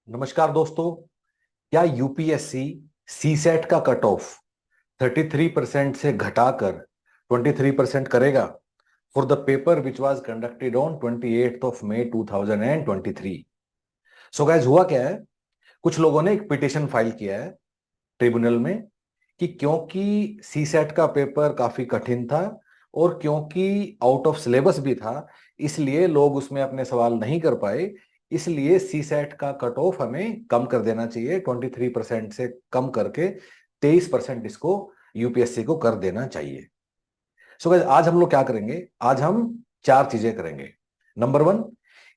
नमस्कार दोस्तों। क्या यूपीएससी सीसेट का कट ऑफ 33% से घटाकर 23% करेगा for the paper which was conducted on 28 May 2023? So guys, हुआ क्या है, कुछ लोगों ने एक पिटिशन फाइल किया है ट्रिब्यूनल में कि क्योंकि सीसेट का पेपर काफी कठिन था और क्योंकि आउट ऑफ सिलेबस भी था, इसलिए लोग उसमें अपने सवाल नहीं कर पाए। इसलिए सीसेट का कट ऑफ हमें कम कर देना चाहिए, 23% से कम करके 23% इसको यूपीएससी को कर देना चाहिए। सो गाइस, आज हम लोग क्या करेंगे? आज हम चार चीजें करेंगे। नंबर वन,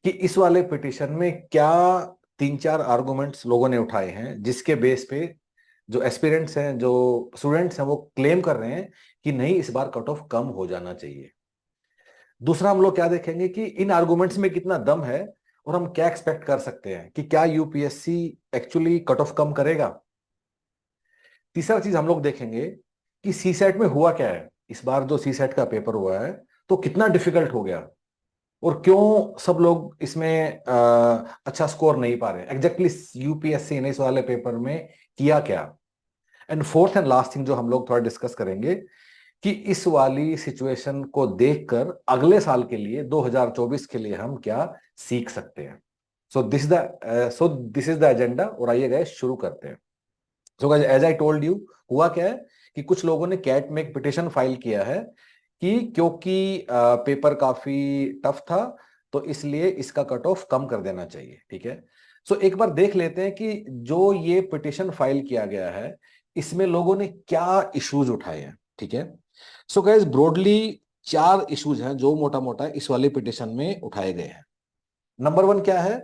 कि इस वाले पिटिशन में क्या तीन चार आर्गुमेंट्स लोगों ने उठाए हैं जिसके बेस पे जो एस्पिरेंट्स हैं, जो स्टूडेंट्स हैं, वो क्लेम कर रहे हैं कि नहीं, इस बार कट ऑफ कम हो जाना चाहिए। दूसरा, हम लोग क्या देखेंगे कि इन आर्गुमेंट्स में कितना दम है और हम क्या एक्सपेक्ट कर सकते हैं कि क्या यूपीएससी एक्चुअली कट ऑफ कम करेगा। तीसरा चीज हम लोग देखेंगे कि सीसेट में हुआ क्या है, इस बार जो सीसेट का पेपर हुआ है तो कितना डिफिकल्ट हो गया और क्यों सब लोग इसमें अच्छा स्कोर नहीं पा रहे। एग्जैक्टली यूपीएससी ने इस वाले पेपर में किया क्या। And fourth and last thing जो हम लोग थोड़ा डिस्कस करेंगे कि इस वाली सिचुएशन को देखकर अगले साल के लिए 2024 के लिए हम क्या सीख सकते हैं। So this is the agenda, और आइए गए शुरू करते हैं। So guys, as I told you, हुआ क्या है कि कुछ लोगों ने कैट में एक पिटिशन फाइल किया है कि क्योंकि पेपर काफी टफ था तो इसलिए इसका कट ऑफ कम कर देना चाहिए। ठीक है। सो एक बार देख लेते हैं कि जो ये पिटिशन फाइल किया गया है इसमें लोगों ने क्या इश्यूज उठाए हैं। ठीक है। सो गाइस, ब्रॉडली चार इश्यूज हैं जो मोटा मोटा इस वाले पिटिशन में उठाए गए हैं। नंबर वन क्या है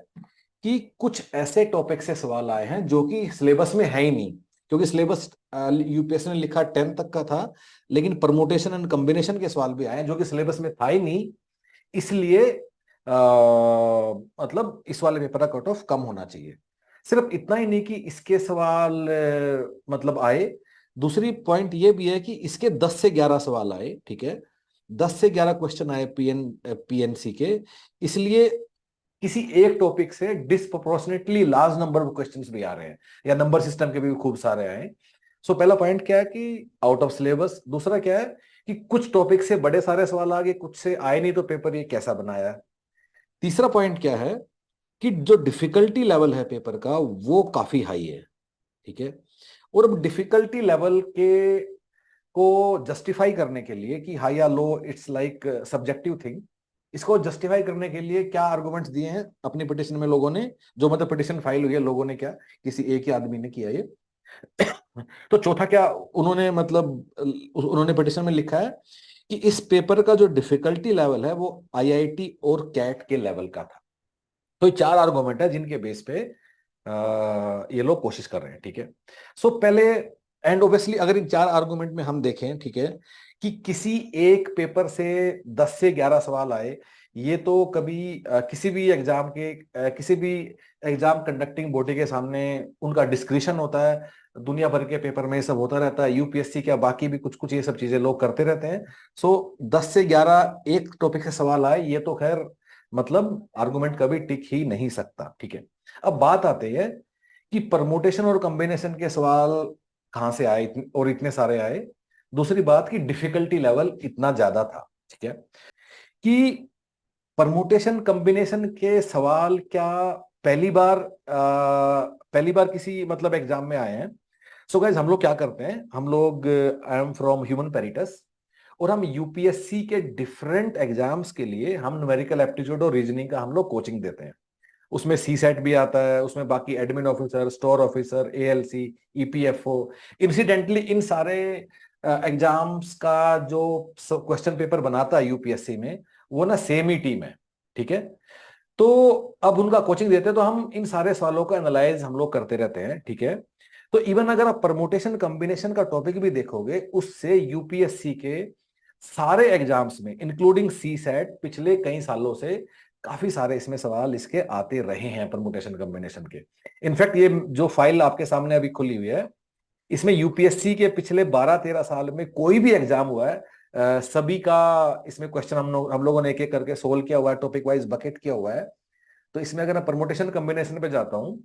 कि कुछ ऐसे टॉपिक से सवाल आए हैं जो कि सिलेबस में है ही नहीं, क्योंकि सिलेबस यूपीएससी ने लिखा 10 तक का था, लेकिन परमुटेशन एंड कॉम्बिनेशन के सवाल भी आए हैं जो कि सिलेबस में था ही नहीं। इसलिए मतलब इस वाले पेपर का कट ऑफ कम होना चाहिए। सिर्फ इतना ही नहीं कि इसके सवाल मतलब आए, दूसरी पॉइंट ये भी है कि इसके 10 से 11 सवाल आए। ठीक है। 10 से 11 क्वेश्चन आए पीएनसी के, इसलिए किसी एक टॉपिक से disproportionately large number of questions भी आ रहे हैं, या नंबर सिस्टम के भी खूब सारे आए। सो पहला पॉइंट क्या है कि आउट ऑफ सिलेबस। दूसरा क्या है कि कुछ टॉपिक से बड़े सारे सवाल आ गए, कुछ से आए नहीं, तो पेपर ये कैसा बनाया है। तीसरा पॉइंट क्या है कि जो डिफिकल्टी लेवल है पेपर का वो काफी हाई है। ठीक है। और अब डिफिकल्टी लेवल के को जस्टिफाई करने के लिए कि हाई या लो, इट्स लाइक सब्जेक्टिव थिंग। इसको जस्टिफाई करने के लिए क्या आर्गुमेंट्स दिए हैं अपनी पिटिशन में लोगों ने, जो मतलब पिटिशन फाइल हुई है, लोगों ने क्या, किसी एक ही आदमी ने किया ये। तो चौथा क्या उन्होंने मतलब उन्होंने पिटिशन में लिखा है कि इस पेपर का जो डिफिकल्टी लेवल है वो आईआईटी और कैट के लेवल का था। तो ये चार आर्गुमेंट है जिनके बेस पे ये लोग कोशिश कर रहे हैं। ठीक है। सो पहले, एंड ओबियसली अगर इन चार आर्गुमेंट में हम देखें, ठीक है, कि किसी एक पेपर से 10 से 11 सवाल आए, ये तो कभी किसी भी एग्जाम के किसी भी एग्जाम कंडक्टिंग बॉडी के सामने उनका डिस्क्रिशन होता है। दुनिया भर के पेपर में ये सब होता रहता है, यूपीएससी क्या बाकी भी कुछ कुछ ये सब चीजें लोग करते रहते हैं। सो 10 से 11 एक टॉपिक से सवाल आए, ये तो खैर मतलब आर्गुमेंट कभी टिक ही नहीं सकता। ठीक है। अब बात आती है कि परमुटेशन और कॉम्बिनेशन के सवाल कहां से आए, और इतने सारे आए। दूसरी बात कि डिफिकल्टी लेवल इतना ज्यादा था। ठीक है। कि परमुटेशन कॉम्बिनेशन के सवाल क्या पहली बार किसी मतलब एग्जाम में आए हैं। सो गाइज, हम लोग क्या करते हैं, हम लोग, आई एम फ्रॉम ह्यूमन पेरिटस, और हम यूपीएससी के डिफरेंट एग्जाम्स के लिए हम न्यूमेरिकल एप्टीट्यूड और रीजनिंग का हम लोग कोचिंग देते हैं। उसमें सी सेट भी आता है, उसमें बाकी admin officer, store officer, ALC, EPFO, incidentally इन सारे एग्जाम्स का जो क्वेश्चन पेपर बनाता है यूपीएससी में, वो ना सेम ही टीम है। ठीक है। तो अब उनका कोचिंग देते हैं तो हम इन सारे सवालों का एनालाइज हम लोग करते रहते हैं। ठीक है। तो इवन अगर आप परमुटेशन कॉम्बिनेशन का टॉपिक भी देखोगे, उससे यूपीएससी के सारे एग्जाम्स में इंक्लूडिंग सी सेट पिछले कई सालों से काफी सारे इसमें सवाल इसके आते रहे हैं परमुटेशन कॉम्बिनेशन के। इनफैक्ट ये जो फाइल आपके सामने अभी खुली हुई है, इसमें यूपीएससी के पिछले 12-13 साल में कोई भी एग्जाम हुआ है, सभी का इसमें क्वेश्चन हम लोगों ने एक एक करके सोल्व किया हुआ है, टॉपिक वाइज बकेट किया हुआ है। तो इसमें अगर मैं परमुटेशन कॉम्बिनेशन पे जाता हूँ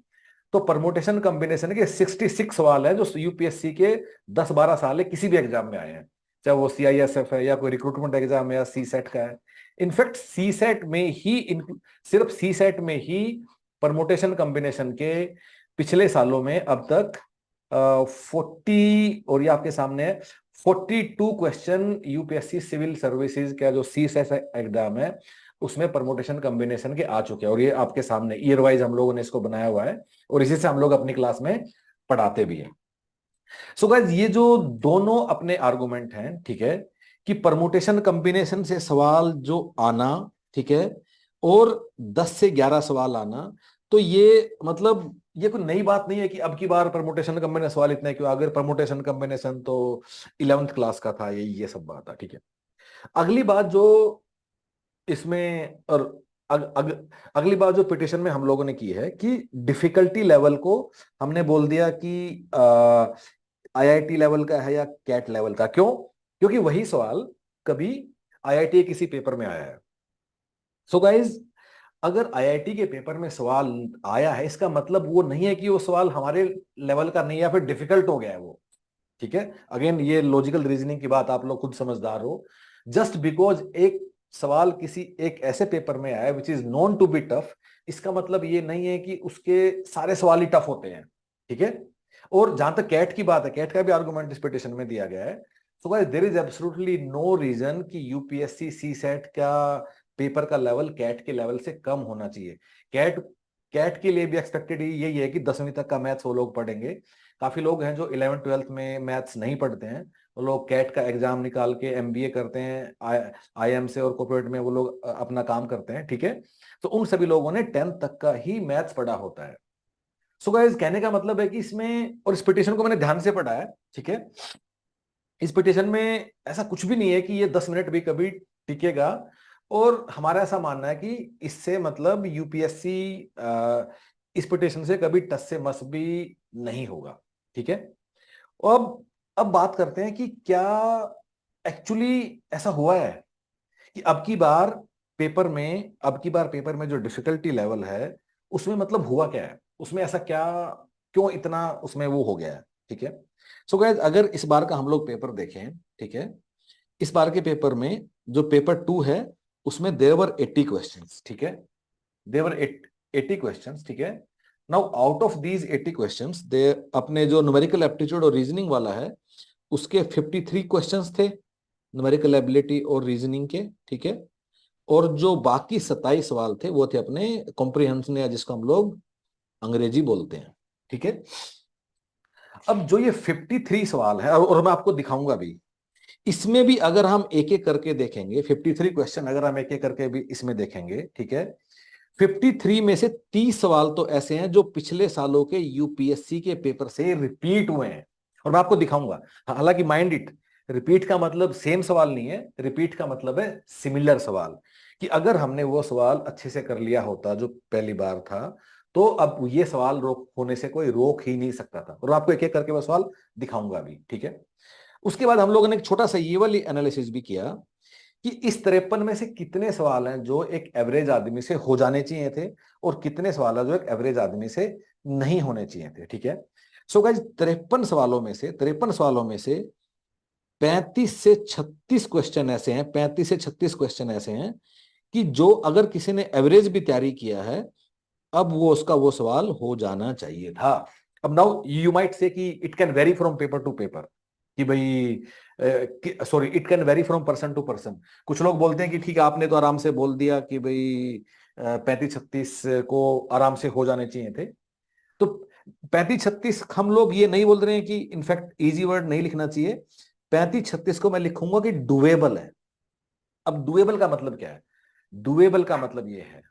तो परमुटेशन कॉम्बिनेशन के 66 सवाल है जो यूपीएससी के 10-12 साल है किसी भी एग्जाम में आए हैं, चाहे वो सीआईएसएफ है या कोई रिक्रूटमेंट एग्जाम है या सी सेट का है। इनफैक्ट सी सेट में ही सिर्फ सी सेट में ही परमुटेशन कॉम्बिनेशन के पिछले सालों में अब तक 40, और ये आपके सामने है, 42 क्वेश्चन यूपीएससी सिविल सर्विसेज का जो सीएसएस एग्जाम है उसमें परमुटेशन कॉम्बिनेशन के आ चुके हैं, और ये आपके सामने ईयर वाइज हम लोगों ने इसको बनाया हुआ है और इसी से हम लोग अपनी क्लास में पढ़ाते भी हैं। सो गाइस, ये जो दोनों अपने आर्गुमेंट हैं, ठीक है, कि परमुटेशन कॉम्बिनेशन से सवाल जो आना, ठीक है, और 10 से 11 सवाल आना, तो ये मतलब ये कोई नई बात नहीं है कि अब की बार परमुटेशन कॉम्बिनेशन सवाल इतना क्यों, अगर परमुटेशन कॉम्बिनेशन तो 11th क्लास का था, ये सब बात है, ठीक है। अगली बात जो इसमें और अगली बात जो पिटिशन में हम लोगों ने की है कि डिफिकल्टी लेवल को हमने बोल दिया कि आईआईटी लेवल का है या कैट लेवल का। क्यों? क्योंकि वही सवाल कभी आईआईटी किसी पेपर में आया है। सो गाइज, अगर आईआईटी के पेपर में सवाल आया है इसका मतलब वो नहीं है कि वो सवाल हमारे लेवल का नहीं है या फिर डिफिकल्ट हो गया है वो, ठीक है। अगेन, ये लॉजिकल रीजनिंग की बात, आप लोग खुद समझदार हो। जस्ट बिकॉज एक सवाल किसी एक ऐसे पेपर में आया which is known to be tough, इसका मतलब ये नहीं है कि उसके सारे सवाल ही टफ होते हैं, ठीक है। और जहां तक कैट की बात है, कैट का भी आर्गुमेंट इस पिटिशन में दिया गया है। So guys, there is absolutely no reason कि यूपीएससी सी सेट का पेपर का लेवल कैट के लेवल से कम होना चाहिए। कैट कैट के लिए भी एक्सपेक्टेड यही है कि 10वीं तक का मैथ्स वो लोग पढ़ेंगे। काफी लोग हैं जो 11th-12th में मैथ्स नहीं पढ़ते हैं, वो लोग कैट का एग्जाम निकाल के एमबीए करते हैं आईएम से, और कॉर्पोरेट में वो लोग अपना काम करते हैं, ठीक है। तो उन सभी लोगों ने 10th तक का ही मैथ्स पढ़ा होता है। सो गाइस, कहने का मतलब है कि इसमें, और इस पिटिशन को मैंने ध्यान से पढ़ा है, ठीक है, इस पिटिशन में ऐसा कुछ भी नहीं है कि ये 10 मिनट भी कभी टिकेगा। और हमारा ऐसा मानना है कि इससे मतलब यूपीएससी इस पिटिशन से कभी टस से मस भी नहीं होगा, ठीक है। और अब बात करते हैं कि क्या एक्चुअली ऐसा हुआ है कि अब की बार पेपर में जो डिफिकल्टी लेवल है उसमें मतलब हुआ क्या है, उसमें ऐसा क्या, क्यों इतना उसमें वो हो गया है, ठीक है। सो गाइस, अगर इस बार का हम लोग पेपर देखें, ठीक है, इस बार के पेपर में जो पेपर 2 है उसमें देयर वर 80 क्वेश्चंस, ठीक है, देयर वर 80 क्वेश्चंस, ठीक है। Now out of these 80 questions, दे अपने जो न्यूमेरिकल एप्टीट्यूड और रीजनिंग वाला है उसके 53 क्वेश्चंस थे, न्यूमेरिकल एबिलिटी और रीजनिंग के, ठीक है। और जो बाकी 27 सवाल थे वो थे अपने कॉम्प्रिहेंशन या जिसको हम लोग अंग्रेजी बोलते हैं, ठीक है। अब जो ये 53 सवाल है, और मैं आपको दिखाऊंगा भी, इसमें भी अगर हम एक एक करके देखेंगे 53 क्वेश्चन, अगर हम एक एक करके भी इसमें देखेंगे, ठीक है, 53 में से 30 सवाल तो ऐसे हैं जो पिछले सालों के यूपीएससी के पेपर से रिपीट हुए हैं, और मैं आपको दिखाऊंगा। हालांकि माइंड इट, रिपीट का मतलब सेम सवाल नहीं है, रिपीट का मतलब है सिमिलर सवाल, कि अगर हमने वो सवाल अच्छे से कर लिया होता जो पहली बार था तो अब ये सवाल रोक होने से कोई रोक ही नहीं सकता था, और आपको एक एक करके वो सवाल दिखाऊंगा भी, ठीक है। उसके बाद हम लोगों ने एक छोटा सा ये वाली एनालिसिस भी किया कि इस 53 में से कितने सवाल हैं जो एक एवरेज आदमी से हो जाने चाहिए थे और कितने सवाल हैं जो एक एवरेज आदमी से नहीं होने चाहिए थे, ठीक है। सो गाइस, 53 सवालों में से 35 से 36 क्वेश्चन ऐसे हैं कि जो अगर किसी ने एवरेज भी तैयारी किया है अब वो उसका वो सवाल हो जाना चाहिए था। अब नाउ यू माइट से कि it can vary from paper to paper, कि भाई sorry, it can vary from person to person. कुछ लोग बोलते हैं कि ठीक है, आपने तो आराम से बोल दिया कि भाई 35-36 को आराम से हो जाने चाहिए थे। तो 35-36 हम लोग ये नहीं बोल रहे हैं कि इनफैक्ट इजी वर्ड नहीं लिखना चाहिए, 35-36 को मैं लिखूंगा कि डुएबल है। अब डुएबल का मतलब क्या है? डुएबल का मतलब ये है,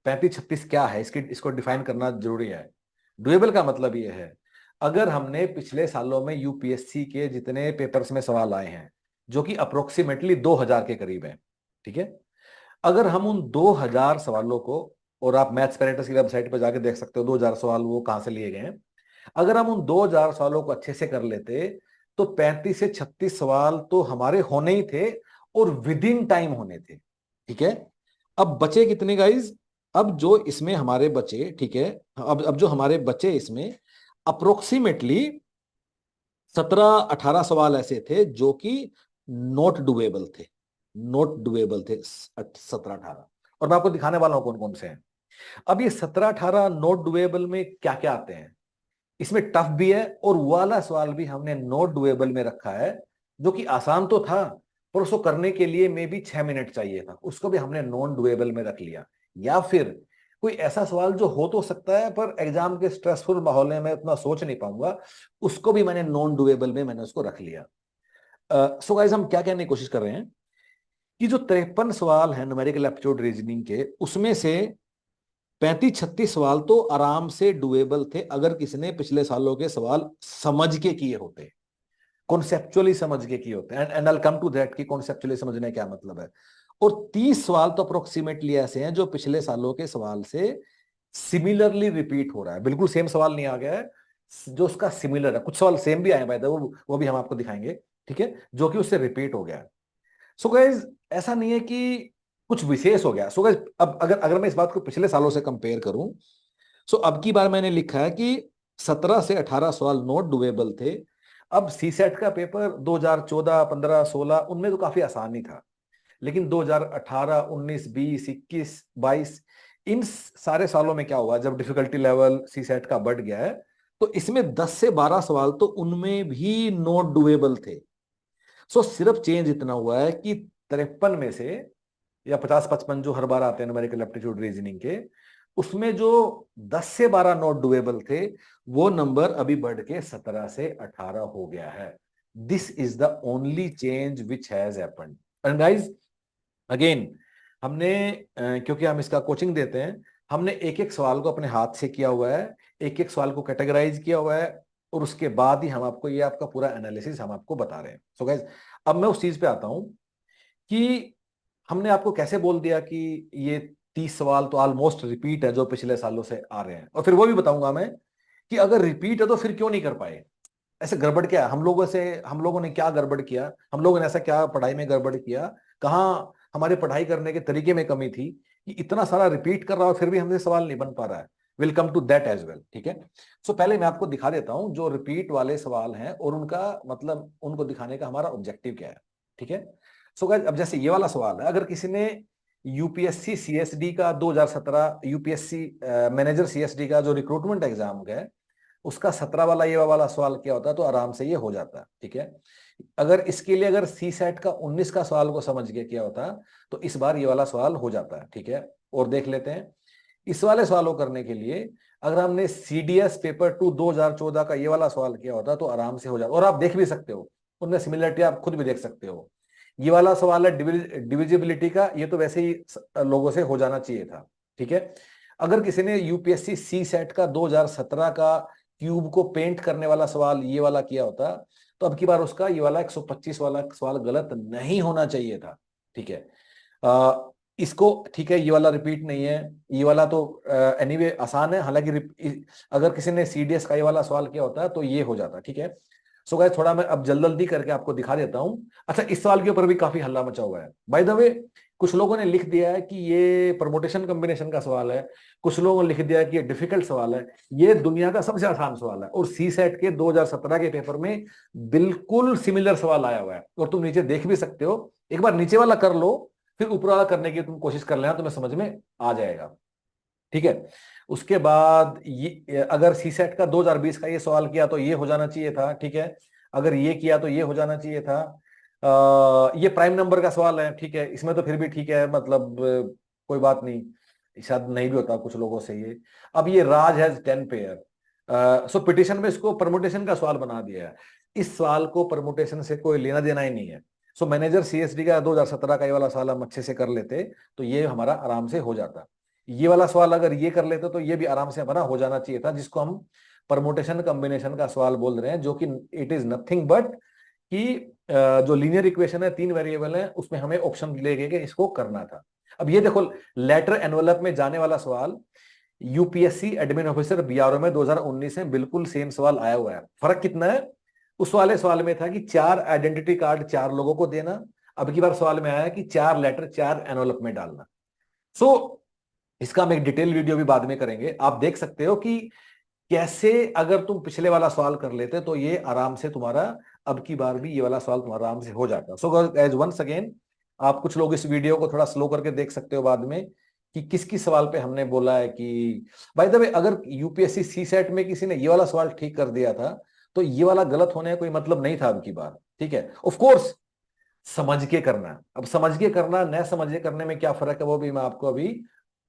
35-36 क्या है इसको डिफाइन करना जरूरी है। डुएबल का मतलब ये है, अगर हमने पिछले सालों में यूपीएससी के जितने पेपर्स में सवाल आए हैं जो कि अप्रोक्सीमेटली 2000 के करीब है, ठीक है, अगर हम उन 2000 सवालों को, और आप मैथ्स पैरेटस की वेबसाइट पर जाके देख सकते हो 2000 सवाल वो कहां से लिए गए हैं, अगर हम उन 2000 सवालों को अच्छे से कर लेते तो 35 से 36 सवाल तो हमारे होने ही थे और विद इन टाइम होने थे, ठीक है। अब बचे कितने गाइज? अब जो इसमें हमारे बचे, ठीक है, अब जो हमारे बचे इसमें अप्रोक्सीमेटली 17-18 सवाल ऐसे थे जो कि नोट डुएबल थे, नोट डुएबल थे 17-18। और मैं आपको दिखाने वाला हूं कौन कौन से हैं। अब ये 17-18 नोट डुएबल में क्या क्या आते हैं, इसमें टफ भी है और वो वाला सवाल भी हमने नोट डुएबल में रखा है, जो कि आसान तो था पर उसको करने के लिए मे बी 6 मिनट चाहिए था, उसको भी हमने नॉन डुएबल में रख लिया। या फिर कोई ऐसा सवाल जो हो तो सकता है पर एग्जाम के स्ट्रेसफुल माहौल में मैं उतना सोच नहीं पाऊंगा, उसको भी मैंने नॉन डुएबल में मैंने उसको रख लिया। सो गाइस, हम क्या कहने की कोशिश कर रहे हैं कि जो 53 सवाल हैं न्यूमेरिकल एप्टीट्यूड रीजनिंग के, उसमें से 35-36 सवाल तो आराम से डुएबल थे अगर किसी ने पिछले सालों के सवाल समझ के किए होते, कॉन्सेप्चुअली समझ के किए होते हैं। And I come to that कि कॉन्सेप्चुअली समझने क्या मतलब है। और 30 सवाल तो अप्रोक्सीमेटली ऐसे हैं जो पिछले सालों के सवाल से सिमिलरली रिपीट हो रहा है, बिल्कुल सेम सवाल नहीं आ गया है, जो उसका सिमिलर है। कुछ सवाल सेम भी आए बाय द वे, वो भी हम आपको दिखाएंगे, ठीक है, जो कि उससे रिपीट हो गया है। सो गाइज, ऐसा नहीं है कि कुछ विशेष हो गया। सो गाइज, अब अगर अगर मैं इस बात को पिछले सालों से कंपेयर करूं, सो अब की बार मैंने लिखा है कि 17 से 18 सवाल नॉट डुएबल थे। अब सी सेट का पेपर 2014, 15, 16 उनमें तो काफी आसान ही था, लेकिन 2018, 19, 20, 21, 22 इन सारे सालों में क्या हुआ, जब डिफिकल्टी लेवल सी सेट का बढ़ गया है, तो इसमें 10 से 12 सवाल तो उनमें भी नॉट डुएबल थे। सो सिर्फ चेंज इतना हुआ है कि 53 में से, या 50-55 जो हर बार आते हैं न्यूमेरिकल एप्टीट्यूड रीजनिंग के, उसमें जो 10 से 12 नॉट डुएबल थे, वो नंबर अभी बढ़ के 17 से 18 हो गया है। This is the only change which has happened. And guys, again हमने क्योंकि हम इसका कोचिंग देते हैं, हमने एक एक सवाल को अपने हाथ से किया हुआ है, एक एक सवाल को कैटेगराइज किया हुआ है, और उसके बाद ही हम आपको ये आपका पूरा एनालिसिस हम आपको बता रहे हैं। सो गाइस, अब मैं उस चीज पे आता हूं कि हमने आपको कैसे बोल दिया कि ये 30 सवाल तो ऑलमोस्ट रिपीट है जो पिछले सालों से आ रहे हैं, और फिर वो भी बताऊंगा मैं कि अगर रिपीट है तो फिर क्यों नहीं कर पाए, ऐसे गड़बड़ क्या है, हम लोगों ने क्या गड़बड़ किया, हम लोगों ने ऐसा क्या पढ़ाई में गड़बड़ किया, कहाँ हमारे पढ़ाई करने के तरीके में कमी थी कि इतना सारा रिपीट कर रहा हो फिर भी हमसे सवाल नहीं बन पा रहा है। Will come to that as well, ठीक है। सो पहले मैं आपको दिखा देता हूं जो रिपीट वाले सवाल हैं और उनका मतलब, उनको दिखाने का हमारा ऑब्जेक्टिव क्या है, ठीक है। सो गाइस, अब जैसे ये वाला सवाल है, अगर किसी ने यूपीएससी सीएसडी का 2017 यूपीएससी मैनेजर सीएसडी का जो रिक्रूटमेंट एग्जाम है, उसका 17 वाला ये वाला सवाल क्या होता है, तो आराम से ये हो जाता है, ठीक है। अगर इसके लिए अगर सी सेट का 19 का सवाल को समझ के किया होता तो इस बार ये वाला सवाल हो जाता है, ठीक है। और देख लेते हैं इस वाले सवालों करने के लिए, अगर हमने सीडीएस पेपर 2 2014 का ये वाला सवाल किया होता तो आराम से हो जाता। और आप देख भी सकते हो उनमें सिमिलरिटी, आप खुद भी देख सकते हो। ये वाला सवाल है डिविजिबिलिटी का, ये तो वैसे ही लोगों से हो जाना चाहिए था, ठीक है। अगर किसी ने यूपीएससी सी सेट का 2017 का क्यूब को पेंट करने वाला सवाल ये वाला किया होता, तो अब की बार उसका ये वाला 125 वाला सवाल गलत नहीं होना चाहिए था, ठीक है। इसको, ठीक है, ये वाला रिपीट नहीं है, ये वाला तो एनीवे आसान है, हालांकि अगर किसी ने सीडीएस का ये वाला सवाल किया होता तो ये हो जाता, ठीक है। सो गाइस, थोड़ा मैं अब जल्दी करके आपको दिखा देता हूं। अच्छा, इस सवाल के ऊपर भी काफी हल्ला मचा हुआ है बाय द वे। कुछ लोगों ने लिख दिया है कि ये परमोटेशन कॉम्बिनेशन का सवाल है, कुछ लोगों ने लिख दिया है कि ये डिफिकल्ट सवाल है। ये दुनिया का सबसे आसान सवाल है और सी सेट के 2017 के पेपर में बिल्कुल सिमिलर सवाल आया हुआ है, और तुम नीचे देख भी सकते हो। एक बार नीचे वाला कर लो, फिर ऊपर वाला करने की तुम कोशिश कर लेना, तुम्हें समझ में आ जाएगा, ठीक है। उसके बाद ये अगर सी सेट का 2020 का ये सवाल किया तो ये हो जाना चाहिए था, ठीक है। अगर ये किया तो ये हो जाना चाहिए था। ये प्राइम नंबर का सवाल है, ठीक है, इसमें तो फिर भी ठीक है, मतलब कोई बात नहीं, शायद नहीं भी होता कुछ लोगों से ये। अब ये राज हैज 10 पेयर, सो पिटिशन में इसको परमुटेशन का सवाल बना दिया है। इस सवाल को परमुटेशन से कोई लेना देना ही नहीं है। सो मैनेजर सीएसडी का 2017 का ये वाला सवाल हम अच्छे से कर लेते तो ये हमारा आराम से हो जाता। ये वाला सवाल अगर ये कर लेते तो ये भी आराम से हमारा हो जाना चाहिए था, जिसको हम परमुटेशन कॉम्बिनेशन का सवाल बोल रहे हैं, जो कि इट इज नथिंग बट कि जो लीनियर इक्वेशन है, 3 वेरिएबल है, उसमें हमें ऑप्शन लेके इसको करना था। अब ये देखो, लेटर एनवलप में जाने वाला सवाल यूपीएससी एडमिन ऑफिसर बीआरओ में 2019 में बिल्कुल सेम सवाल आया हुआ है। फर्क कितना है, उस वाले सवाल में था कि 4 आइडेंटिटी कार्ड 4 लोगों को देना, अब की बार सवाल में आया कि 4 लेटर 4 एनवलप में डालना। सो इसका हम एक डिटेल वीडियो भी बाद में करेंगे। आप देख सकते हो कि कैसे अगर तुम पिछले वाला सवाल कर लेते तो ये आराम से तुम्हारा अब की बार भी ये वाला सवाल तुम्हारा आराम से हो जाता। सो एज वंस अगेन, आप कुछ लोग इस वीडियो को थोड़ा स्लो करके देख सकते हो बाद में कि किस किस सवाल पे हमने बोला है कि बाय द वे, अगर यूपीएससी सी सेट में किसी ने ये वाला सवाल ठीक कर दिया था तो ये वाला गलत होने का कोई मतलब नहीं था अब की बार, ठीक है। ऑफ कोर्स समझ के करना, अब समझ के करना न समझ के करने में क्या फर्क है वो भी मैं आपको अभी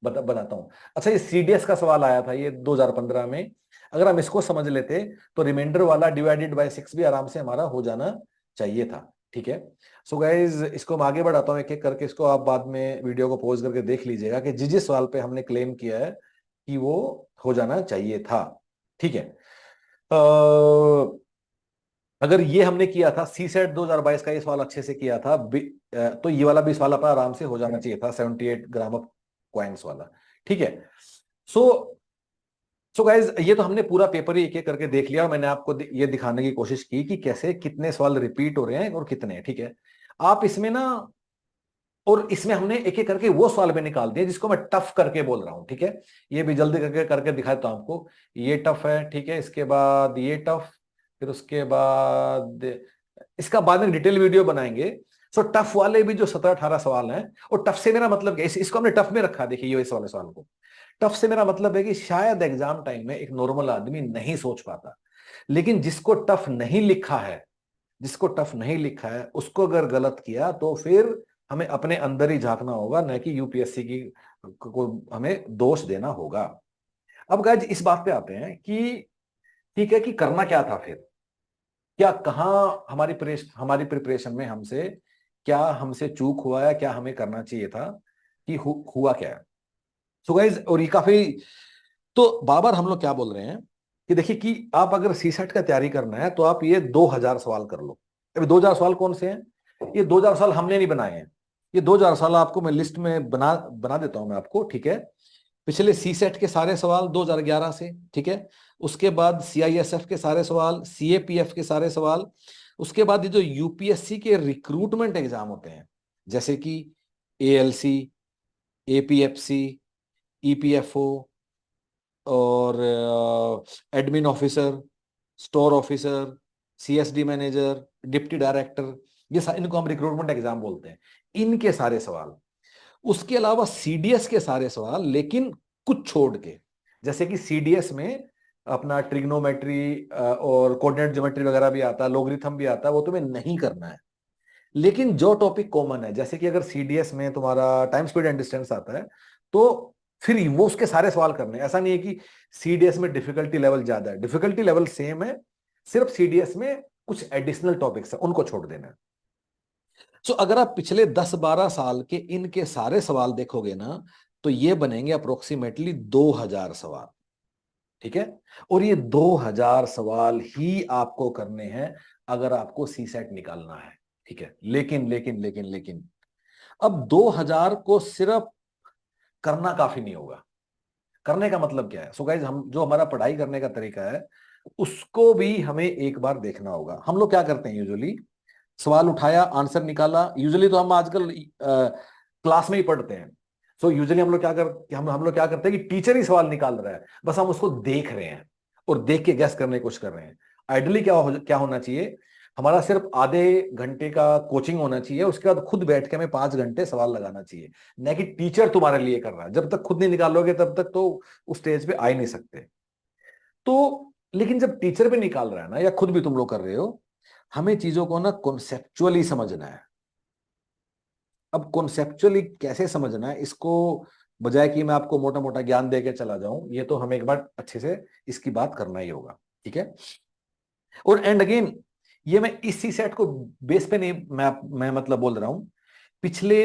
बताता हूं। अच्छा, ये सीडीएस का सवाल आया था ये 2015 में, अगर हम इसको समझ लेते तो रिमाइंडर वाला डिवाइडेड बाय 6 भी आराम से हमारा हो जाना चाहिए था, ठीक है। सो गाइज, इसको मैं आगे बढ़ाता हूँ एक एक करके, इसको आप बाद में वीडियो को पॉज करके देख लीजिएगा कि जिस जिस सवाल पे हमने क्लेम किया है कि वो हो जाना चाहिए था, ठीक है। अगर ये हमने किया था सी सेट 2022 का ये सवाल अच्छे से किया था तो ये वाला भी सवाल अपना आराम से हो जाना चाहिए था, 78 ग्राम ऑफ कॉइन्स वाला, ठीक है। सो सो गाइज, ये तो हमने पूरा पेपर ही एक एक करके देख लिया और मैंने आपको ये दिखाने की कोशिश की कि कैसे कितने सवाल रिपीट हो रहे हैं और कितने, ठीक है। आप इसमें ना, और इसमें हमने एक एक करके वो सवाल भी निकाल दिए जिसको मैं टफ करके बोल रहा हूं, ठीक है। ये भी जल्दी करके करके दिखाता हूं आपको। ये टफ है, ठीक है, इसके बाद ये टफ, फिर उसके बाद इसका बाद में डिटेल वीडियो बनाएंगे। सो टफ वाले भी जो 17-18 सवाल हैं, और टफ से मेरा मतलब क्या है, इसको हमने टफ में रखा, देखिए ये इस वाले सवाल को। टफ से मेरा मतलब है कि शायद एग्जाम टाइम में एक नॉर्मल आदमी नहीं सोच पाता, लेकिन जिसको टफ नहीं लिखा है, जिसको टफ नहीं लिखा है उसको अगर गलत किया तो फिर हमें अपने अंदर ही झांकना होगा, न कि यूपीएससी की को हमें दोष देना होगा। अब गाइस, इस बात पे आते हैं कि ठीक है कि करना क्या था फिर, क्या कहाँ हमारी प्रिपरेशन में क्या हमसे चूक हुआ है, क्या हमें करना चाहिए था, कि हुआ क्या है। सो गाइस, और ये काफी, तो बार बार हम लोग क्या बोल रहे हैं कि देखिए कि आप अगर सी सेट का तैयारी करना है तो आप ये 2000 सवाल कर लो। अभी 2000 सवाल कौन से हैं? ये 2000 सवाल हमने नहीं बनाए हैं, ये 2000 सवाल आपको मैं लिस्ट में बना बना देता हूं मैं आपको, ठीक है। पिछले सी सेट के सारे सवाल 2011 से, ठीक है। उसके बाद सीआईएसएफ के सारे सवाल, सीएपीएफ के सारे सवाल, उसके बाद ये जो यूपीएससी के रिक्रूटमेंट एग्जाम होते हैं जैसे कि एएलसी, एपीएफसी, ईपीएफओ, और admin officer, store officer, CSD manager, deputy director, इनको हम रिक्रूटमेंट एग्जाम बोलते हैं, इनके सारे सवाल। उसके अलावा सीडीएस के सारे सवाल, लेकिन कुछ छोड़ के, जैसे कि सीडीएस में अपना ट्रिग्नोमेट्री और कोऑर्डिनेट ज्योमेट्री वगैरह भी आता है, लोगरिथम भी आता है, वो तुम्हें नहीं करना है। लेकिन जो टॉपिक कॉमन है, जैसे कि अगर सीडीएस में तुम्हारा टाइम स्पीड एंड डिस्टेंस आता है तो फिर वो उसके सारे सवाल करने, ऐसा नहीं है कि सीडीएस में डिफिकल्टी लेवल ज्यादा है, डिफिकल्टी लेवल सेम है, सिर्फ सीडीएस में कुछ एडिशनल टॉपिक्स है, उनको छोड़ देना है। सो अगर आप पिछले 10-12 साल के इनके सारे सवाल देखोगे ना, तो ये बनेंगे अप्रोक्सीमेटली 2000 सवाल, ठीक है। और ये 2000 सवाल ही आपको करने हैं अगर आपको सी सेट निकालना है, ठीक है। लेकिन लेकिन लेकिन लेकिन अब 2000 को सिर्फ करना काफी नहीं होगा। करने का मतलब क्या है? सो गाइज, हम जो हमारा पढ़ाई करने का तरीका है उसको भी हमें एक बार देखना होगा। हम लोग क्या करते हैं, यूजुअली सवाल उठाया, आंसर निकाला। यूजुअली तो हम आजकल क्लास में ही पढ़ते हैं। सो यूजुअली हम लोग क्या करते हैं कि टीचर ही सवाल निकाल रहा है, बस हम उसको देख रहे हैं और देख के गैस करने की कोशिश कर रहे हैं। आइडियली क्या होना चाहिए, हमारा सिर्फ आधे घंटे का कोचिंग होना चाहिए, उसके बाद खुद बैठ के हमें 5 घंटे सवाल लगाना चाहिए, न कि टीचर तुम्हारे लिए कर रहा है। जब तक खुद नहीं निकालोगे तब तक तो उस स्टेज पे आ ही नहीं सकते। तो लेकिन जब टीचर भी निकाल रहा है ना, या खुद भी तुम लोग कर रहे हो, हमें चीजों को ना कॉन्सेप्चुअली समझना है। अब कॉन्सेप्चुअली कैसे समझना है इसको, बजाय कि मैं आपको मोटा मोटा ज्ञान दे के चला जाऊं, ये तो हमें एक बार अच्छे से इसकी बात करना ही होगा, ठीक है। और एंड अगेन, ये मैं इसी सेट को बेस पे नहीं, मैं मतलब बोल रहा हूं, पिछले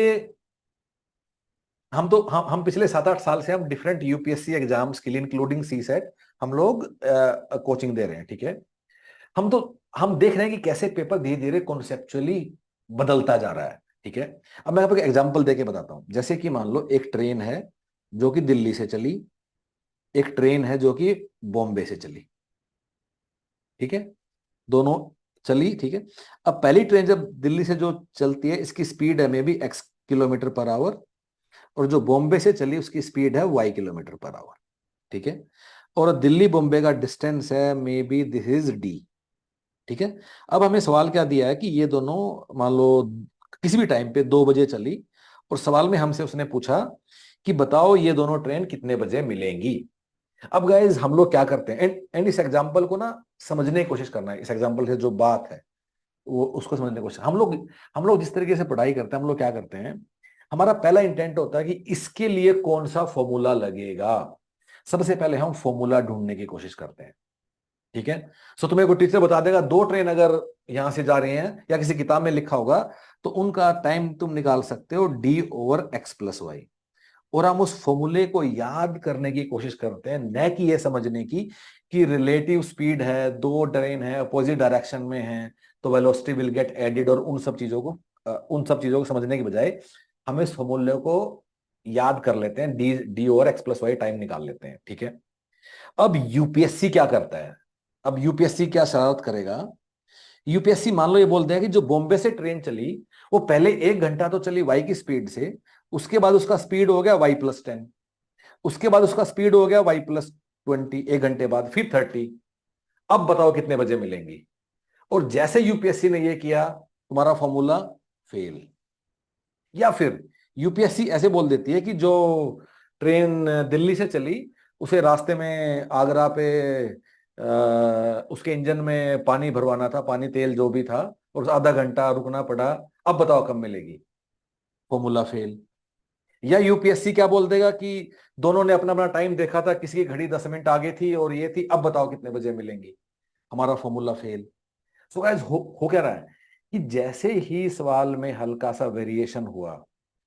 हम पिछले 7-8 साल से हम डिफरेंट यूपीएससी एग्जाम्स के लिए इंक्लूडिंग सी सेट हम लोग कोचिंग दे रहे हैं, ठीक है। हम देख रहे हैं कि कैसे पेपर धीरे धीरे कॉन्सेप्चुअली बदलता जा रहा है, ठीक है। अब मैं आपको एक एग्जांपल देके बताता हूं। जैसे कि मान लो एक ट्रेन है जो कि दिल्ली से चली, एक ट्रेन है जो कि बॉम्बे से चली, ठीक है। दोनों चली, ठीक है। अब पहली ट्रेन जब दिल्ली से जो चलती है, इसकी स्पीड है may be x kilometre per hour, और जो बॉम्बे से चली उसकी स्पीड है y km/h, ठीक है। और दिल्ली बॉम्बे का डिस्टेंस है may be this is d, ठीक है। अब हमें सवाल क्या दिया है कि ये दोनों मान लो किसी भी टाइम पे 2 बजे चली, और सवाल में हमसे उसने पूछा कि बताओ ये दोनों ट्रेन कितने बजे मिलेंगी। अब गाइज हम लोग क्या करते हैं, एंड इस एग्जाम्पल को ना समझने की कोशिश करना है, इस एग्जाम्पल से जो बात है वो उसको समझने की कोशिश। हम लोग जिस तरीके से पढ़ाई करते हैं, हम लोग क्या करते हैं, हमारा पहला इंटेंट होता है कि इसके लिए कौन सा फॉर्मूला लगेगा। सबसे पहले हम फॉर्मूला ढूंढने की कोशिश करते हैं, ठीक है। सो तुम्हें कोई टीचर बता देगा दो ट्रेन अगर यहां से जा रही हैं, या किसी किताब में लिखा होगा, तो उनका टाइम तुम निकाल सकते हो d/x+y। और हम उस फॉर्मूले को याद करने की कोशिश करते हैं, न कि ये समझने की कि रिलेटिव स्पीड है, दो ट्रेन है, अपोजिट डायरेक्शन में है, तो वेलोसिटी विल गेट एडेड, और उन सब चीजों को समझने की बजाय हम इस फॉर्मूले को याद कर लेते हैं, d/x+y टाइम निकाल लेते हैं, ठीक है। अब यूपीएससी क्या करता है, अब यूपीएससी क्या शरारत करेगा। यूपीएससी मान लो ये बोलते हैं कि जो बॉम्बे से ट्रेन चली वो पहले 1 घंटा तो चली वाई की स्पीड से, उसके बाद उसका स्पीड हो गया y+10, उसके बाद उसका स्पीड हो गया y+20, 1 घंटे बाद फिर 30। अब बताओ कितने बजे मिलेंगी। और जैसे यूपीएससी ने ये किया, तुम्हारा फॉर्मूला फेल। या फिर यूपीएससी ऐसे बोल देती है कि जो ट्रेन दिल्ली से चली उसे रास्ते में आगरा पे उसके इंजन में पानी भरवाना था, पानी तेल जो भी था, और आधा घंटा रुकना पड़ा। अब बताओ कब मिलेगी, फॉर्मूला फेल। या यूपीएससी क्या बोल देगा कि दोनों ने अपना अपना टाइम देखा था, किसी की घड़ी 10 मिनट आगे थी और ये थी, अब बताओ कितने बजे मिलेंगी, हमारा फॉर्मूला फेल। सो गाइस हो क्या रहा है कि जैसे ही सवाल में हल्का सा वेरिएशन हुआ,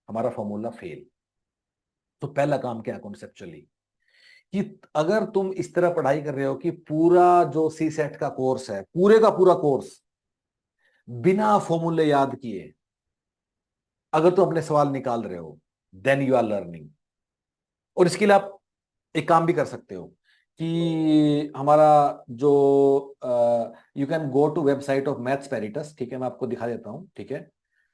हमारा फॉर्मूला फेल। तो पहला काम क्या है कॉन्सेप्चुअली, कि अगर तुम इस तरह पढ़ाई कर रहे हो कि पूरा जो सी सेट का कोर्स है, पूरे का पूरा कोर्स बिना फॉर्मूले याद किए अगर तुम अपने सवाल निकाल रहे हो, देन यू आर लर्निंग। और इसके लिए आप एक काम भी कर सकते हो कि हमारा जो you can go to website of maths पेरिटस, ठीक है, मैं आपको दिखा देता हूं, ठीक है।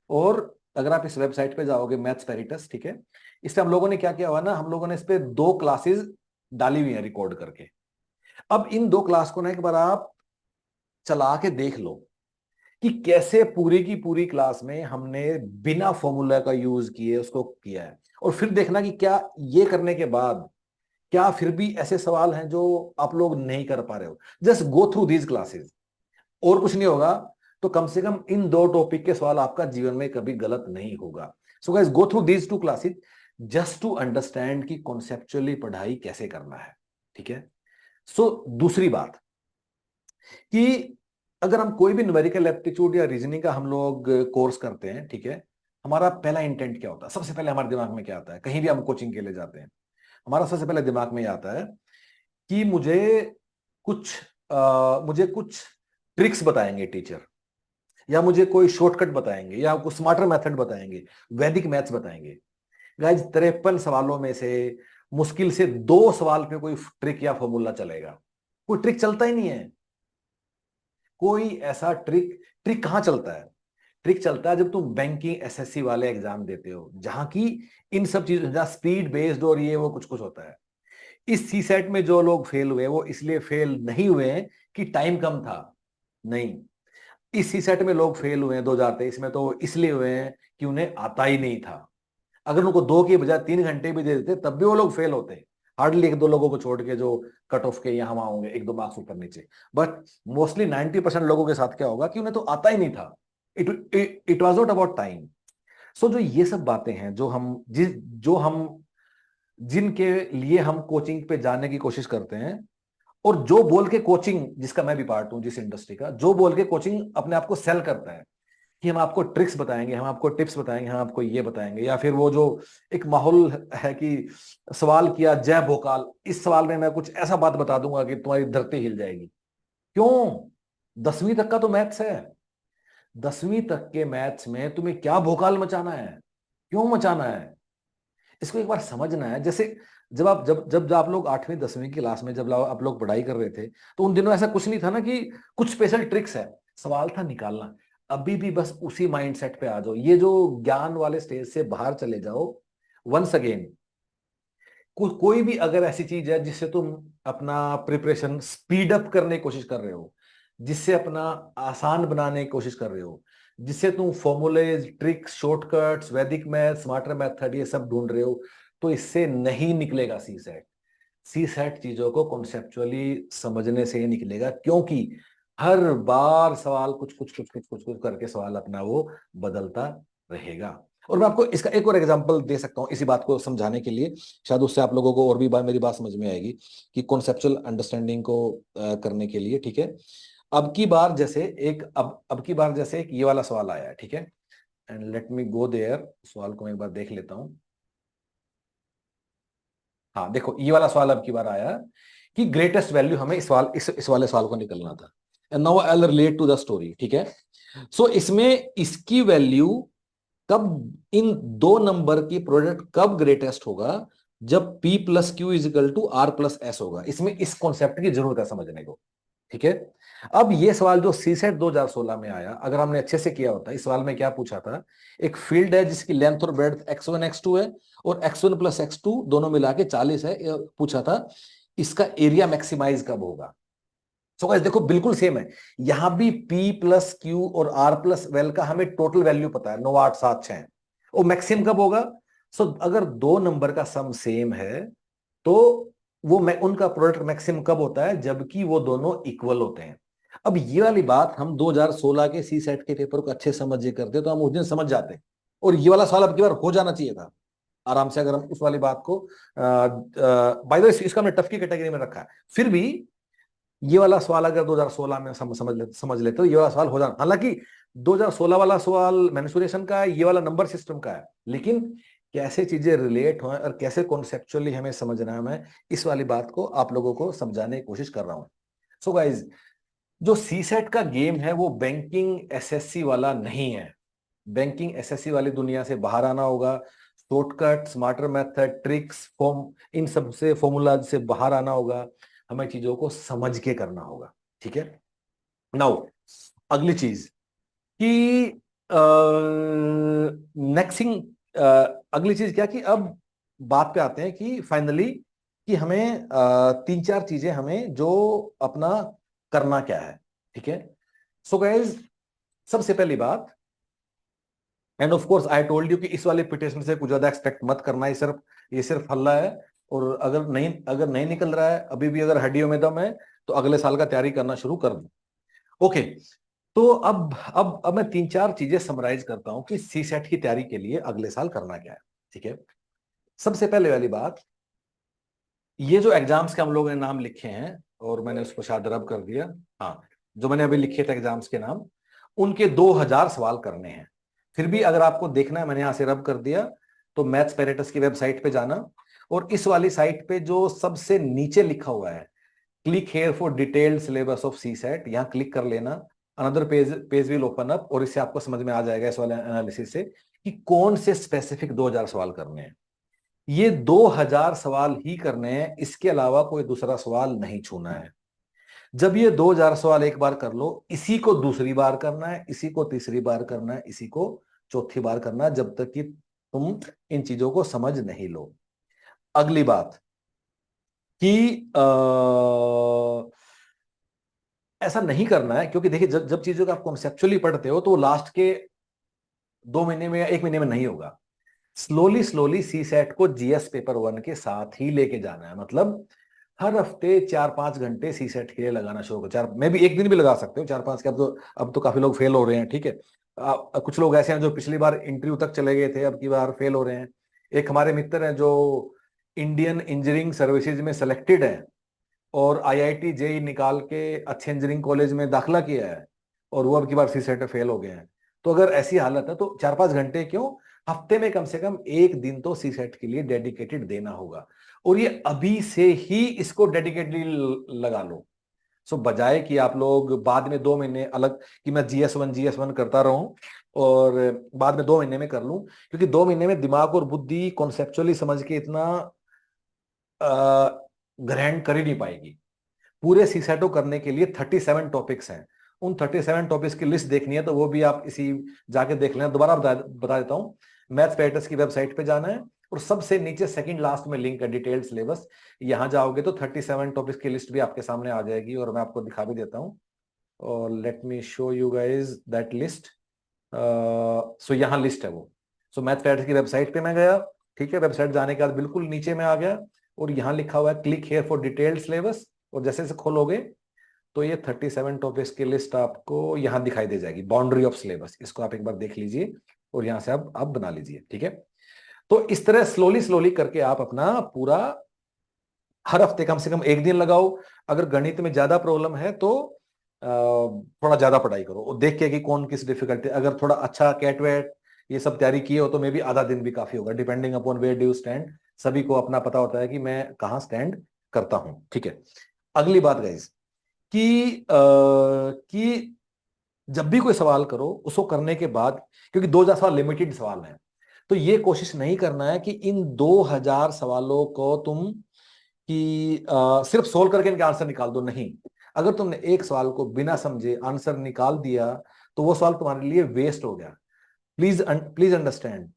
और अगर आप इस वेबसाइट पे जाओगे मैथ्स पेरिटस, ठीक है, इस पे हम लोगों ने क्या किया हुआ ना, हम लोगों ने इस पे 2 क्लासेस डाली हुई है रिकॉर्ड करके। अब इन 2 क्लास को ना एक बार आप चला के देख लो कि कैसे पूरी की पूरी क्लास में हमने बिना फॉर्मूला का यूज किए उसको किया है। और फिर देखना कि क्या ये करने के बाद क्या फिर भी ऐसे सवाल हैं जो आप लोग नहीं कर पा रहे हो। Just go through these classes, और कुछ नहीं होगा तो कम से कम इन 2 टॉपिक के सवाल आपका जीवन में कभी गलत नहीं होगा। So guys go through these 2 classes just to understand कि कॉन्सेप्चुअली पढ़ाई कैसे करना है, ठीक है। सो दूसरी बात कि अगर हम कोई भी न्यूमेरिकल एप्टीट्यूड या रीजनिंग का हम लोग कोर्स करते हैं, ठीक है, हमारा पहला इंटेंट क्या होता है, सबसे पहले हमारे दिमाग में क्या आता है, कहीं भी हम कोचिंग के लिए जाते हैं, हमारा सबसे पहले दिमाग में ये आता है कि मुझे कुछ ट्रिक्स बताएंगे टीचर, या मुझे कोई शॉर्टकट बताएंगे, या कुछ स्मार्टर मेथड बताएंगे, वैदिक मैथ्स बताएंगे। गाइज 53 सवालों में से मुश्किल से 2 सवाल पे कोई ट्रिक या फॉर्मूला चलेगा, कोई ट्रिक चलता ही नहीं है। कोई ऐसा ट्रिक कहां चलता है, ट्रिक चलता है जब तुम बैंकिंग एसएससी वाले एग्जाम देते हो, जहां की इन सब चीजों, जहां स्पीड बेस्ड और ये वो कुछ कुछ होता है। इस सी सेट में जो लोग फेल हुए वो इसलिए फेल नहीं हुए हैं कि टाइम कम था, नहीं। इस सी सेट में लोग फेल हुए हैं 2023 में तो इसलिए हुए हैं कि उन्हें आता ही नहीं था। अगर उनको 2 की बजाय 3 घंटे भी दे देते तब भी वो लोग फेल होते। हार्डली 1-2 लोगों को छोड़ के जो कट ऑफ के यहाँ वहां होंगे 1-2 मार्क्स ऊपर नीचे, बट मोस्टली 90% लोगों के साथ क्या होगा कि उन्हें तो आता ही नहीं था। It was not about time. So जो ये सब बातें हैं जो हम जिनके लिए हम कोचिंग पे जाने की कोशिश करते हैं, और जो बोल के कोचिंग, जिसका मैं भी पार्ट हूं, जिस इंडस्ट्री का, जो बोल के कोचिंग अपने आप को सेल करता है कि हम आपको ट्रिक्स बताएंगे, हम आपको टिप्स बताएंगे, हम आपको ये बताएंगे, या फिर वो जो एक माहौल है कि सवाल किया जय भोकाल, इस सवाल में मैं कुछ ऐसा बात बता दूंगा कि तुम्हारी धरती हिल जाएगी। क्यों? 10वीं तक का तो मैथ्स है। 10वीं तक के मैथ्स में तुम्हें क्या भोकाल मचाना है, क्यों मचाना है, इसको एक बार समझना है। जैसे जब आप लोग 8वीं 10वीं की क्लास में जब आप लोग पढ़ाई कर रहे थे, तो उन दिनों ऐसा कुछ नहीं था ना कि कुछ स्पेशल ट्रिक्स है, सवाल था निकालना। अभी भी बस उसी माइंडसेट पे आ जाओ, ये जो ज्ञान वाले स्टेज से बाहर चले जाओ, वंस अगेन, कोई भी अगर ऐसी चीज है जिससे तुम अपना प्रिपरेशन स्पीड अप करने की कोशिश कर रहे हो, जिससे अपना आसान बनाने की कोशिश कर रहे हो, जिससे तुम फॉर्मूलेज, ट्रिक्स, शॉर्टकट्स, वैदिक मैथ, स्मार्टर मेथड ये सब ढूंढ रहे हो, तो इससे नहीं निकलेगा सी सेट। सी सेट चीजों को कॉन्सेप्चुअली समझने से ही निकलेगा, क्योंकि हर बार सवाल कुछ कुछ कुछ कुछ कुछ कुछ करके सवाल अपना वो बदलता रहेगा। और मैं आपको इसका एक और एग्जांपल दे सकता हूं इसी बात को समझाने के लिए, शायद उससे आप लोगों को और भी मेरी बात समझ में आएगी, कि कॉन्सेप्चुअल अंडरस्टैंडिंग को करने के लिए। ठीक है, अब की बार जैसे एक ये वाला सवाल आया है, ठीक है, and let me go there, सवाल को मैं एक बार देख लेता हूं। हाँ देखो, ये वाला सवाल अब की बार आया कि ग्रेटेस्ट वैल्यू, हमें इस वाले सवाल को निकलना था। And now I will relate to the story, ठीक है। सो इसमें इसकी वैल्यू कब, इन दो नंबर की प्रोडक्ट कब ग्रेटेस्ट होगा, जब p plus Q is equal to R plus S होगा। इसमें इस कॉन्सेप्ट की जरूरत है समझने को, ठीक है। अब ये सवाल जो सी सेट 2016 में आया, अगर हमने अच्छे से किया होता, इस सवाल में क्या पूछा था, एक फील्ड है जिसकी लेंथ और ब्रेड्थ x1 x2 है, और x1 प्लस x2 दोनों मिला के 40 है, पूछा था इसका एरिया मैक्सिमाइज कब होगा। सो गाइस देखो, बिल्कुल सेम है, यहां भी p प्लस क्यू और r प्लस वेल का हमें टोटल वैल्यू पता है, 9 8 7 6, और मैक्सिमम कब होगा। सो अगर दो नंबर का सम सेम है, तो वो उनका प्रोडक्ट मैक्सिमम कब होता है, जबकि वो दोनों इक्वल होते हैं। अब ये वाली बात हम 2016 के सी सेट के पेपर को अच्छे समझ करते तो हम उस दिन समझ जाते, और ये वाला सवाल अब की बार हो जाना चाहिए था आराम से, अगर हम उस वाली बात को बाय द वे इसका हमने टफ की कैटेगरी में रखा है, फिर भी ये वाला सवाल अगर 2016 में समझ लेते तो ये वाला सवाल हो जाना। हालांकि 2016 वाला सवाल मैन्युरेशन का है, ये वाला नंबर सिस्टम का है, लेकिन कैसे चीजें रिलेट हो और कैसे कॉन्सेप्चुअली हमें समझना है, मैं इस वाली बात को आप लोगों को समझाने की कोशिश कर रहा हूं। सो गाइज, जो सी सेट का गेम है वो बैंकिंग एसएससी वाला नहीं है। बैंकिंग एसएससी वाली दुनिया से बाहर आना होगा, shortcut, smarter method, tricks, form, इन सब से फॉर्मूला से बाहर आना होगा, हमें चीजों को समझ के करना होगा, ठीक है। नाउ अगली चीज कि नेक्स्ट थिंग, अगली चीज क्या, कि अब बात पे आते हैं कि फाइनली कि हमें तीन चार चीजें हमें जो अपना करना क्या है, ठीक है। सो गाइज, सबसे पहली बात, end of course I told you कि इस वाले पिटिशन से कुछ ज्यादा एक्सपेक्ट मत करना, ये सिर्फ हल्ला है, और अगर नहीं निकल रहा है अभी भी, अगर हड्डियों में दम है, तो अगले साल का तैयारी करना शुरू कर दो। ओके, तो अब मैं तीन चार चीजें समराइज करता हूं कि सी सेट की तैयारी के लिए अगले साल करना क्या है, ठीक है। सबसे पहले वाली बात, ये जो एग्जाम्स के हम लोगों ने नाम लिखे हैं, और मैंने उसको शायद रब कर दिया, हाँ, जो मैंने अभी लिखे थे एग्जाम्स के नाम, उनके 2000 सवाल करने हैं। फिर भी अगर आपको देखना है, मैंने यहां से रब कर दिया, तो मैथ्स पैरेटस की वेबसाइट पे जाना, और इस वाली साइट पे जो सबसे नीचे लिखा हुआ है, click here for detailed syllabus of CSAT, यहाँ क्लिक कर लेना। Another page page will open up, और इससे आपको समझ में आ जाएगा इस वाले एनालिसिस से कि कौन से स्पेसिफिक 2000 सवाल करने हैं। ये 2000 सवाल ही करने हैं, इसके अलावा कोई दूसरा सवाल नहीं छूना है। जब ये 2000 सवाल एक बार कर लो, इसी को दूसरी बार करना है, इसी को तीसरी बार करना है, इसी को चौथी बार करना है, जब तक कि तुम इन चीजों को समझ नहीं लो। अगली बात कि ऐसा नहीं करना है, क्योंकि देखिए, जब जब चीजों को आप कॉन्सेप्चुअली पढ़ते हो, तो वो लास्ट के 2 महीने में या 1 महीने में नहीं होगा। स्लोली स्लोली सी सेट को जीएस पेपर 1 के साथ ही लेके जाना है। मतलब हर हफ्ते 4-5 घंटे सी सेट के लिए लगाना शुरू करो। चार, मैं भी एक दिन भी लगा सकते हो 4-5 के। अब तो काफी लोग फेल हो रहे हैं, ठीक है। कुछ लोग ऐसे हैं जो पिछली बार इंटरव्यू तक चले गए थे, अब की बार फेल हो रहे हैं। एक हमारे मित्र हैं जो इंडियन इंजीनियरिंग सर्विसेज में सेलेक्टेड है, और आईआईटी जेई निकाल के अच्छे इंजीनियरिंग कॉलेज में दाखिला किया है, और वो अब की बार सी सेट में फेल हो गए हैं। तो अगर ऐसी हालत है, तो 4-5 घंटे क्यों, हफ्ते में कम से कम एक दिन तो सी सेट के लिए डेडिकेटेड देना होगा, और ये अभी से ही इसको डेडिकेटली लगा लो। सो बजाय कि आप लोग बाद में 2 महीने अलग, कि मैं जीएस वन करता रहूं, और बाद में 2 महीने में कर लूं, क्योंकि 2 महीने में दिमाग और बुद्धि कॉन्सेप्चुअली समझ के इतना ग्रहण कर ही नहीं पाएगी। पूरे सीसेटो करने के लिए 37 टॉपिक्स हैं। उन 37 टॉपिक्स की लिस्ट देखनी है, तो वो भी आप इसी जाके देख लेना। दोबारा बता देता हूँ, मैथ्स पैरेटस की वेबसाइट पे जाना है, और सबसे नीचे सेकंड लास्ट में लिंक है डिटेल्ड सिलेबस। यहां जाओगे तो 37 टॉपिक्स की लिस्ट भी आपके सामने आ जाएगी, और मैं आपको दिखा भी देता हूँ। और let me show you guys that list. So यहाँ लिस्ट है वो। सो मैथ पैटर्न की वेबसाइट पे मैं गया, ठीक है। वेबसाइट जाने के बाद बिल्कुल नीचे में आ गया, और यहाँ लिखा हुआ है click here for detailed syllabus. और जैसे जैसे खोलोगे तो ये 37 टॉपिक्स की लिस्ट आपको यहाँ दिखाई दे जाएगी, बाउंड्री ऑफ सिलेबस। इसको आप एक बार देख लीजिए और यहाँ से आप बना लीजिए, ठीक है। तो इस तरह स्लोली स्लोली करके आप अपना पूरा हर हफ्ते कम से कम एक दिन लगाओ। अगर गणित में ज्यादा प्रॉब्लम है तो थोड़ा ज्यादा पढ़ाई करो, और देख के कि कौन किस डिफिकल्टी। अगर थोड़ा अच्छा कैट वैट ये सब तैयारी किए हो तो मे भी आधा दिन भी काफी होगा, depending upon where do stand. सभी को अपना पता होता है कि मैं कहाँ स्टैंड करता हूं, ठीक है। अगली बात गाइज कि जब भी कोई सवाल करो उसको करने के बाद, क्योंकि 2000 सवाल लिमिटेड सवाल हैं, तो ये कोशिश नहीं करना है कि इन 2000 सवालों को तुम कि सिर्फ सोल्व करके इनके आंसर निकाल दो। नहीं, अगर तुमने एक सवाल को बिना समझे आंसर निकाल दिया तो वो सवाल तुम्हारे लिए वेस्ट हो गया। Please please understand,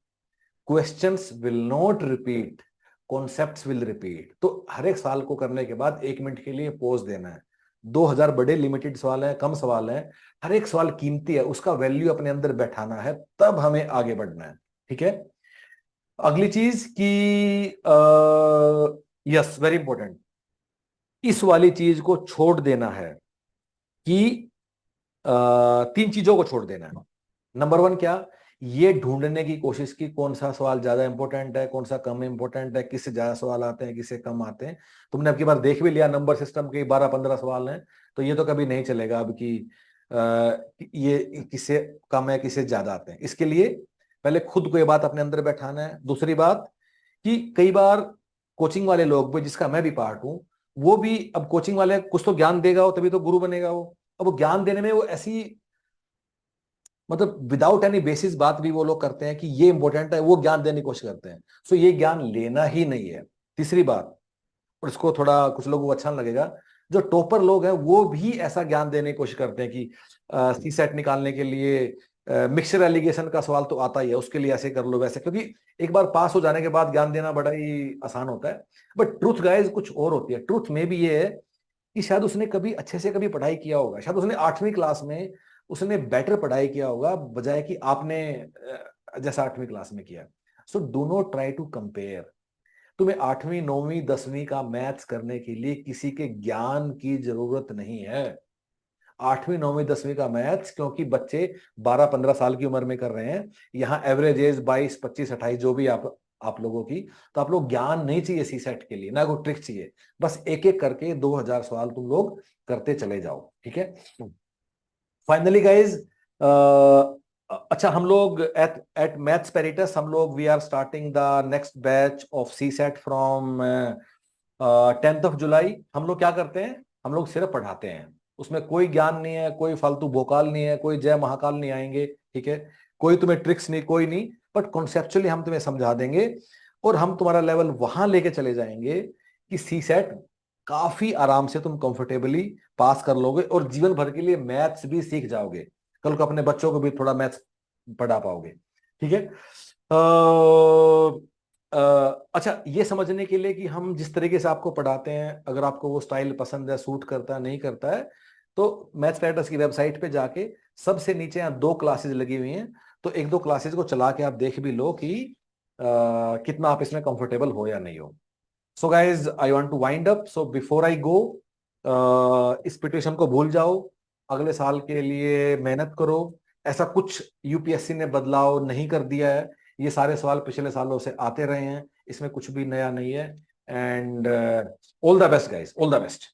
questions will not repeat, concepts will repeat. तो हर एक सवाल को करने के बाद 1 मिनट के लिए पॉज देना है। 2000 बड़े लिमिटेड सवाल हैं, कम सवाल हैं, हर एक सवाल कीमती है, उसका वैल्यू अपने अंदर बैठाना है, तब हमें आगे बढ़ना है, ठीक है। अगली चीज की यस वेरी इंपॉर्टेंट, इस वाली चीज को छोड़ देना है कि 3 चीजों को छोड़ देना है। नंबर 1 क्या, ये ढूंढने की कोशिश की कौन सा सवाल ज्यादा इंपॉर्टेंट है, कौन सा कम इंपॉर्टेंट है, किससे ज्यादा सवाल आते हैं, किससे कम आते हैं। तुमने अब की बार देख भी लिया नंबर सिस्टम के 12-15 सवाल हैं, तो ये तो कभी नहीं चलेगा अब कि ये किससे कम है किससे ज्यादा आते हैं। इसके लिए पहले खुद को ये बात अपने अंदर बैठाना है। दूसरी बात कि कई बार कोचिंग वाले लोग भी, जिसका मैं भी पार्ट हूं, वो भी अब कोचिंग वाले कुछ तो ज्ञान देगा वो, तभी तो गुरु बनेगा वो। अब वो ज्ञान देने में वो ऐसी मतलब विदाउट एनी बेसिस बात भी वो लोग करते हैं कि ये इंपॉर्टेंट है, वो ज्ञान देने की कोशिश करते हैं। सो ये ज्ञान लेना ही नहीं है। तीसरी बात, और इसको थोड़ा कुछ लोगों को अच्छा नहीं लगेगा, जो टॉपर लोग हैं वो भी ऐसा ज्ञान देने की कोशिश करते हैं कि सी सेट निकालने के लिए मिक्सचर एलिगेशन का सवाल तो आता ही है, उसके लिए ऐसे कर लो वैसे, क्योंकि एक बार पास हो जाने के बाद ज्ञान देना बड़ा ही आसान होता है। बट ट्रूथ गाइज कुछ और होती है। ट्रूथ में भी ये है कि शायद उसने कभी अच्छे से कभी पढ़ाई किया होगा, शायद उसने 8वीं क्लास में उसने बेटर पढ़ाई किया होगा बजाय कि आपने जैसा 8वीं क्लास में किया। So do not try to compare. तुम्हें 8वीं 9वीं 10वीं का मैथ्स करने के लिए किसी के ज्ञान की जरूरत नहीं है। 8वीं 9वीं 10वीं का मैथ्स क्योंकि बच्चे 12-15 साल की उम्र में कर रहे हैं, यहाँ एवरेज एज 22 25 28 जो भी आप लोगों की, तो आप लोग ज्ञान नहीं चाहिए सी सेट के लिए, ना कोई ट्रिक चाहिए। बस एक एक करके 2000 सवाल तुम लोग करते चले जाओ, ठीक है। फाइनली गाइज, अच्छा हम लोग एट एट मैथ्स पेरिटस हम लोग we are starting the next batch of CSAT from 10th of July. हम लोग क्या करते हैं, हम लोग सिर्फ पढ़ाते हैं, उसमें कोई ज्ञान नहीं है, कोई फालतू भोकाल नहीं है, कोई जय महाकाल नहीं आएंगे, ठीक है। कोई तुम्हें ट्रिक्स नहीं, कोई नहीं, बट कॉन्सेप्चुअली हम तुम्हें समझा देंगे, और हम तुम्हारा लेवल वहां लेके चले जाएंगे कि सी सेट काफी आराम से तुम कंफर्टेबली पास कर लोगे, और जीवन भर के लिए मैथ्स भी सीख जाओगे। कल को अपने बच्चों को भी थोड़ा मैथ्स पढ़ा पाओगे, ठीक है। अच्छा, ये समझने के लिए कि हम जिस तरीके से आपको पढ़ाते हैं, अगर आपको वो स्टाइल पसंद है, सूट करता है नहीं करता है, तो मैथ्स पैटर्स की वेबसाइट पे जाके सबसे नीचे यहाँ 2 क्लासेस लगी हुई हैं, तो 1-2 क्लासेस को चला के आप देख भी लो कि कितना आप इसमें कंफर्टेबल हो या नहीं हो। So guys I want to wind up, so before I go, इस पिटिशन को भूल जाओ, अगले साल के लिए मेहनत करो। ऐसा कुछ यूपीएससी ने बदलाव नहीं कर दिया है, ये सारे सवाल पिछले सालों से आते रहे हैं, इसमें कुछ भी नया नहीं है। And all the best guys, all the best.